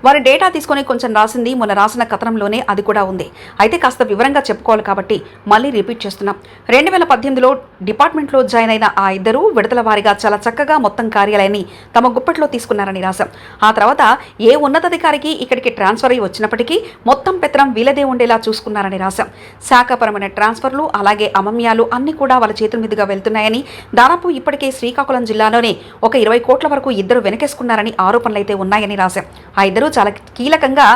వారి డేటా తీసుకొని కొంచెం రాసింది మొన్న రాసిన కథనంలోనే అది కూడా ఉంది. అయితే కాస్త వివరంగా చెప్పుకోవాలి కాబట్టి మళ్ళీ రిపీట్ చేస్తున్నాం. 2018లో డిపార్ట్మెంట్లో జాయిన్ అయిన ఆ ఇద్దరు విడతల వారీగా చాలా చక్కగా మొత్తం కార్యాలయాన్ని తమ గుప్పట్లో తీసుకున్నారని రాశాం. ఆ తర్వాత ఏ ఉన్నతాధికారికి ఇక్కడికి ట్రాన్స్ఫర్ అయ్యి వచ్చినప్పటికీ మొత్తం పెత్తనం వీలదే ఉండేలా చూసుకున్నారని రాశాం. శాఖపరమైన ట్రాన్స్ఫర్లు అలాగే అమమ్యాలు అన్ని కూడా వాళ్ళ చేతుల మీదుగా వెళ్తున్నాయని, దాదాపు ఇప్పటికే శ్రీకాకుళం జిల్లాలోనే ఒక 20 కోట్ల వరకు ఇద్దరు వెనకేసుకున్నారని ఆరోపణలైతే ఉన్నాయని రాశాం. ఆ ఇద్దరు చాలా కీలకంగా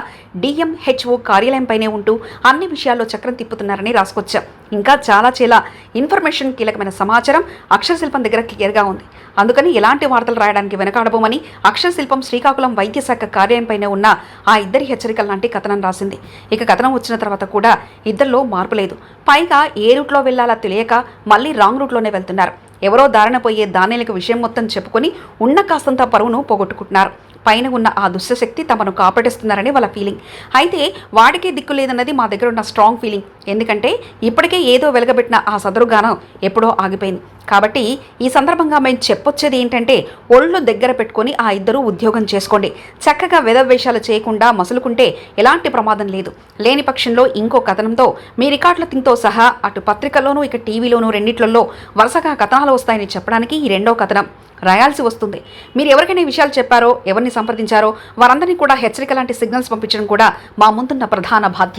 డిఎంహెచ్ఓ కార్యాలయంపైనే ఉంటూ అన్ని విషయాల్లో చక్రం తిప్పుతున్నారని రాసుకొచ్చాం. ఇంకా చాలా ఇన్ఫర్మేషన్, కీలకమైన సమాచారం అక్షర శిల్పం దగ్గర క్లియర్గా ఉంది. అందుకని ఎలాంటి వార్తలు రాయడానికి వెనకాడబోమని అక్షర శిల్పం శ్రీకాకుళం వైద్య శాఖ కార్యాలయంపైనే ఉన్న ఆ ఇద్దరి హెచ్చరికల లాంటి కథనం రాసింది. ఇక కథనం వచ్చిన తర్వాత కూడా ఇద్దరిలో మార్పు లేదు. పైగా ఏ రూట్లో వెళ్లాలో తెలియక మళ్ళీ రాంగ్ రూట్లోనే వెళ్తున్నారు. ఎవరో దారిన పోయే దానిలకు విషయం మొత్తం చెప్పుకొని ఉన్న కాస్తంత పరువును పోగొట్టుకుంటున్నారు. పైన ఉన్న ఆ దుష్టశక్తి తమను కాపాడిస్తున్నారని వాళ్ళ ఫీలింగ్. అయితే వాడికే దిక్కు లేదన్నది మా దగ్గర ఉన్న స్ట్రాంగ్ ఫీలింగ్. ఎందుకంటే ఇప్పటికే ఏదో వెలగబెట్టిన ఆ సదరుగానం ఎప్పుడో ఆగిపోయింది. కాబట్టి ఈ సందర్భంగా మేము చెప్పొచ్చేది ఏంటంటే, ఒళ్ళు దగ్గర పెట్టుకొని ఆ ఇద్దరూ ఉద్యోగం చేసుకోండి. చక్కగా వెధవేషాలు చేయకుండా మసులుకుంటే ఎలాంటి ప్రమాదం లేదు. లేని పక్షంలో ఇంకో కథనంతో మీ రికార్డులతో సహా అటు పత్రికల్లోనూ ఇక టీవీలోనూ రెండిట్లలో వరుసగా కథనాలు వస్తాయని చెప్పడానికి ఈ రెండో కథనం రాయాల్సి వస్తుంది. మీరు ఎవరికైనా ఈ విషయాలు చెప్పారో, ఎవరిని సంప్రదించారో వారందరినీ కూడా హెచ్చరిక లాంటి సిగ్నల్స్ పంపించడం కూడా మా ముందున్న ప్రధాన బాధ్యత.